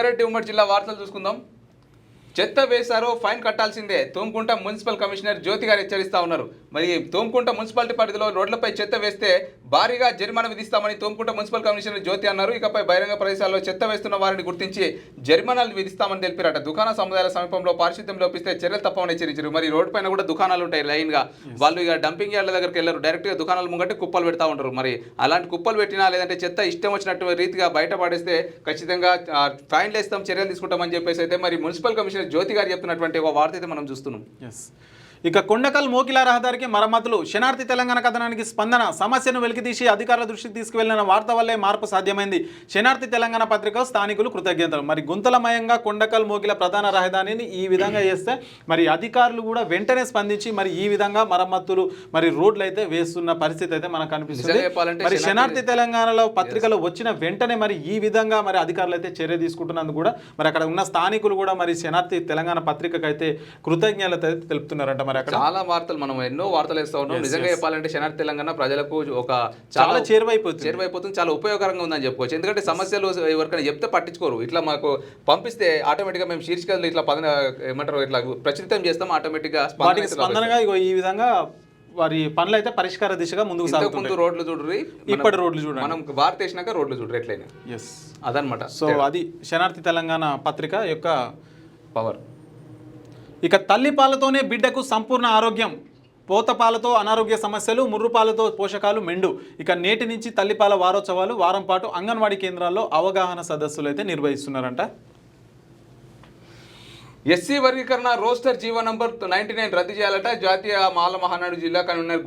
రంగారెడ్డి ఉమ్మడి జిల్లా వార్తలు చూసుకుందాం. చెత్త వేశారో ఫైన్ కట్టాల్సిందే తోంకుంట మున్సిపల్ కమిషనర్ జ్యోతి గారు హెచ్చరిస్తా ఉన్నారు. మరి తోంకుంట మున్సిపాలిటీ పరిధిలో రోడ్లపై చెత్త వేస్తే భారీగా జరిమానా విధిస్తామని తోంకుంట మున్సిపల్ కమిషనర్ జ్యోతి అన్నారు. ఇకపై బహిరంగ ప్రదేశాల్లో చెత్త వేస్తున్న వారిని గుర్తించి జరిమానాలు విధిస్తామని తెలిపారట. దుకాణ సముదాయాల సమీపంలో పారిశుద్ధ్యం లోపిస్తే చర్యలు తప్పవని హెచ్చరించారు. మరి రోడ్డు పైన కూడా దుకాణాలు ఉంటాయి లైన్ గా, వాళ్ళు ఇక డంపింగ్ యార్డ్ల దగ్గరికి వెళ్ళరు, డైరెక్ట్ గా దుకాణాలు ముంగట్టి కుప్పలు పెడతా ఉంటారు. మరి అలాంటి కుప్పలు పెట్టినా లేదంటే చెత్త ఇష్టం వచ్చినట్టు రీతిగా బయట పడేస్తే ఖచ్చితంగా ఫైన్లు వేస్తాం, చర్యలు తీసుకుంటామని చెప్పేసి అయితే మరి మున్సిపల్ కమిషనర్ జ్యోతి గారు చెప్తున్నటువంటి ఒక వార్త అయితే మనం చూస్తున్నాం. ఇక కొండకల్ మోకిలా రహదారికి మరమ్మతులు, శనార్థి తెలంగాణ కథనానికి స్పందన, సమస్యను వెలికితీసి అధికారుల దృష్టికి తీసుకువెళ్లిన వార్త వల్లే మార్పు సాధ్యమైంది. శనార్థి తెలంగాణ పత్రిక స్థానికులు కృతజ్ఞతలు. మరి గుంతలమయంగా కొండకల్ మోకిల ప్రధాన రహదారిని ఈ విధంగా చేస్తే మరి అధికారులు కూడా వెంటనే స్పందించి మరి ఈ విధంగా మరమ్మతులు మరి రోడ్లు అయితే వేస్తున్న పరిస్థితి అయితే మనకు కనిపిస్తుంది. మరి శనార్థి తెలంగాణలో పత్రికలో వచ్చిన వెంటనే మరి ఈ విధంగా మరి అధికారులు అయితే చర్య తీసుకుంటున్నందుకు కూడా మరి అక్కడ ఉన్న స్థానికులు కూడా మరి శనార్థి తెలంగాణ పత్రికకు అయితే కృతజ్ఞతలు అయితే తెలుపుతున్నారంట. చాలా వార్తలు మనం ఎన్నో వార్తలు వేస్తూ ఉన్నాం. నిజంగా చెప్పాలంటే శనార్థి తెలంగాణ ప్రజలకు ఒక చాలా చేరువైపోతుంది, చాలా ఉపయోగకరంగా ఉందని చెప్పుకోవచ్చు. ఎందుకంటే సమస్యలు ఎవరికైనా చెప్తే పట్టించుకోరు, ఇట్లా మాకు పంపిస్తే ఆటోమేటిక్గా మేము శీర్షికలు ఇట్లా ఏమంటారు ఇట్లా ప్రచురితం చేస్తాం, ఆటోమేటిక్గా స్పందనగా ఈ విధంగా వారి పనులు అయితే పరిష్కార దిశగా ముందుకు సాగుతుంది. రోడ్లు చూడరు, ఇప్పటి రోడ్లు చూడండి, మనం భారత వేసినాక రోడ్లు చూడరు ఎట్లయినా. అదనమాట. సో అది శనార్థి తెలంగాణ పత్రిక యొక్క పవర్. ఇక తల్లిపాలతోనే బిడ్డకు సంపూర్ణ ఆరోగ్యం, పోతపాలతో అనారోగ్య సమస్యలు, ముర్రుపాలతో పోషకాలు మెండు. ఇక నేటి నుంచి తల్లిపాల వారోత్సవాలు, వారం పాటు అంగన్వాడీ కేంద్రాల్లో అవగాహన సదస్సులు అయితే నిర్వహిస్తున్నారంట. ఎస్సీ వర్గీకరణ రోస్టర్ జీవో నంబర్ 99 రద్దు చేయాలట. జాతీయ మాల మహానాడు జిల్లా కన్వీనర్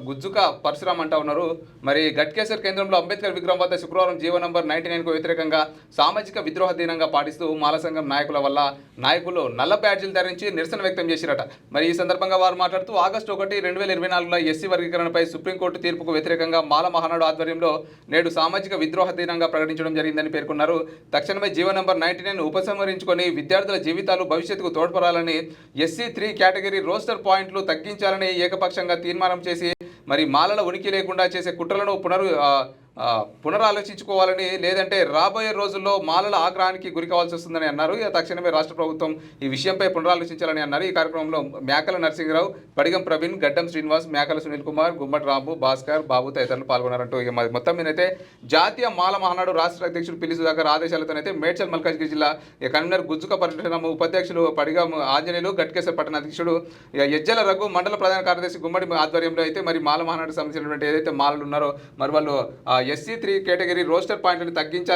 గుజ్జుక పరశురామ్ అంటా ఉన్నారు. మరి గట్కేసర్ కేంద్రంలో అంబేద్కర్ విగ్రహం వద్ద శుక్రవారం జీవో నంబర్ 99కు వ్యతిరేకంగా సామాజిక విద్రోహ దినంగా పాటిస్తూ మాల సంఘం నాయకులు నల్ల బ్యాడ్జీలు ధరించి నిరసన వ్యక్తం చేశారట. మరి ఈ సందర్భంగా వారు మాట్లాడుతూ ఆగస్టు 1, 2024లో ఎస్సీ వర్గీకరణపై సుప్రీంకోర్టు తీర్పుకు వ్యతిరేకంగా మాల మహానాడు ఆధ్వర్యంలో నేడు సామాజిక విద్రోహ దినంగా ప్రకటించడం జరిగిందని పేర్కొన్నారు. తక్షణమే జీవో నంబర్ 99 ఉపసంహరించుకొని విద్యార్థుల జీవితాలు భవిష్యత్తుకు తోడ్పడాలని, ఎస్సీ 3 కేటగిరీ రోస్టర్ పాయింట్లు తగ్గించాలని ఏకపక్షంగా తీర్మానం చేసి మరి మాలల ఉనికి లేకుండా చేసే కుట్రలను పునరాలోచించుకోవాలని, లేదంటే రాబోయే రోజుల్లో మాలల ఆగ్రహానికి గురి కావాల్సి వస్తుందని అన్నారు. తక్షణమే రాష్ట్ర ప్రభుత్వం ఈ విషయంపై పునరాలోచించాలని అన్నారు. ఈ కార్యక్రమంలో మేకల నరసింహరావు, పడిగం ప్రవీణ్, గడ్డం శ్రీనివాస్, మేకల సునీల్ కుమార్, గుమ్మటి రాంబు, భాస్కర్, బాబు తదితరులు పాల్గొన్నారంటూ ఇక మొత్తం మీదైతే జాతీయ మాల మహానాడు రాష్ట్ర అధ్యక్షుడు పిల్లి సుధాకర్ ఆదేశాలతోనైతే మేడ్చల్ మల్కాజ్గిరి జిల్లా కన్వీనర్ గుజ్జుక పట్టణ ఉపాధ్యక్షులు పడిగం ఆంజనేయులు, గట్కేశ్వర పట్టణ అధ్యక్షుడు ఎజ్జల రఘు, మండల ప్రధాన కార్యదర్శి గుమ్మడి ఆధ్వర్యంలో అయితే మరి మాల మహానాడు సంబంధించినటువంటి ఏదైతే మాలలు ఉన్నారో మరి వాళ్ళు ఎస్సీ 3 కేటగిరీ రోస్టర్ పాయింట్లను తగ్గించాలి.